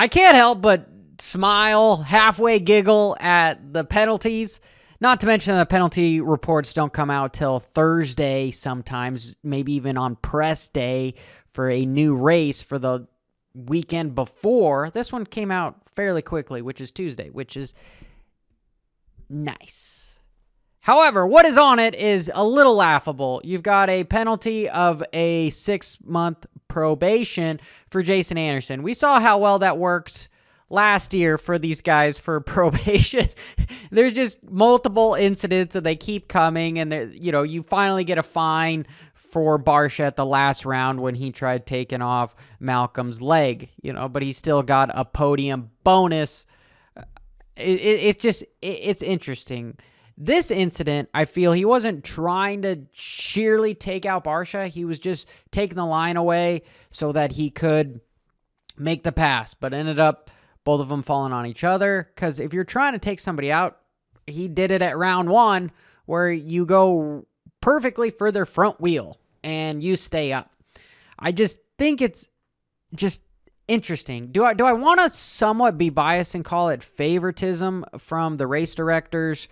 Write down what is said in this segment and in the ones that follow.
I can't help but smile, halfway giggle at the penalties. Not to mention the penalty reports don't come out till Thursday sometimes, maybe even on press day for a new race for the weekend before. This one came out fairly quickly, which is Tuesday, which is nice. However, what is on it is a little laughable. You've got a penalty of a 6-month probation for Jason Anderson. We saw how well that worked last year for these guys for probation. There's just multiple incidents and they keep coming, and you finally get a fine for Barcia at the last round when he tried taking off Malcolm's leg, but he still got a podium bonus. It's interesting. This incident, I feel he wasn't trying to sheerly take out Barcia. He was just taking the line away so that he could make the pass, but ended up both of them falling on each other. Because if you're trying to take somebody out, he did it at round 1 where you go perfectly for their front wheel and you stay up. I just think it's just interesting. Do I want to somewhat be biased and call it favoritism from the race directors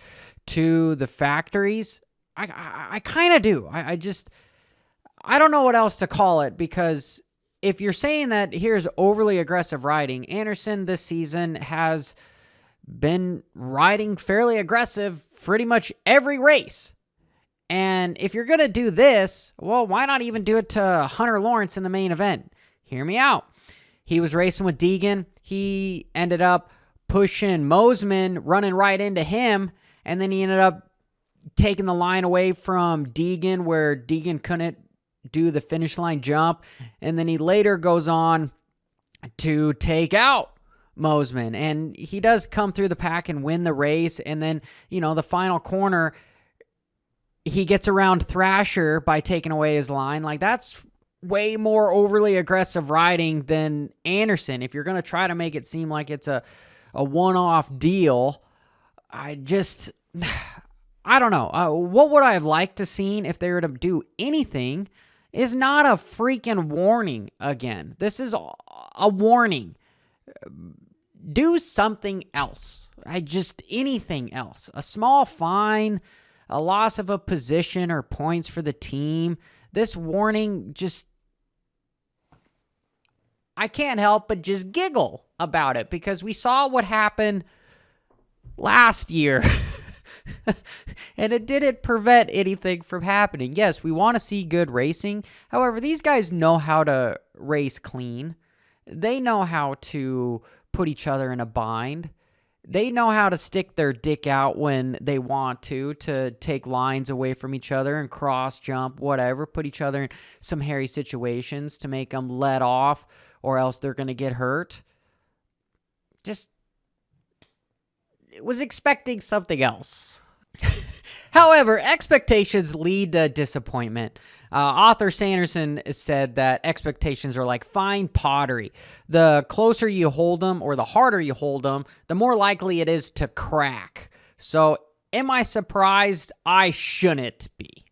to the factories? I kind of do. I don't know what else to call it, because if you're saying that here's overly aggressive riding, Anderson this season has been riding fairly aggressive pretty much every race. And if you're going to do this, well, why not even do it to Hunter Lawrence in the main event? Hear me out. He was racing with Deegan. He ended up pushing Mosman, running right into him, and then he ended up taking the line away from Deegan where Deegan couldn't do the finish line jump. And then he later goes on to take out Mosman. And he does come through the pack and win the race. And then, the final corner, he gets around Thrasher by taking away his line. Like, that's way more overly aggressive riding than Anderson. If you're going to try to make it seem like it's a one-off deal, I don't know. What would I have liked to seen if they were to do anything is not a freaking warning again. This is a warning. Do something else. Anything else. A small fine, a loss of a position or points for the team. This warning I can't help but just giggle about it, because we saw what happened last year. And it didn't prevent anything from happening. Yes, we want to see good racing. However, these guys know how to race clean. They know how to put each other in a bind. They know how to stick their dick out when they want to take lines away from each other and cross jump, whatever, put each other in some hairy situations to make them let off, or else they're going to get hurt. Was expecting something else. However, expectations lead to disappointment. Author Sanderson said that expectations are like fine pottery. The closer you hold them, or the harder you hold them, the more likely it is to crack. So, am I surprised? I shouldn't be.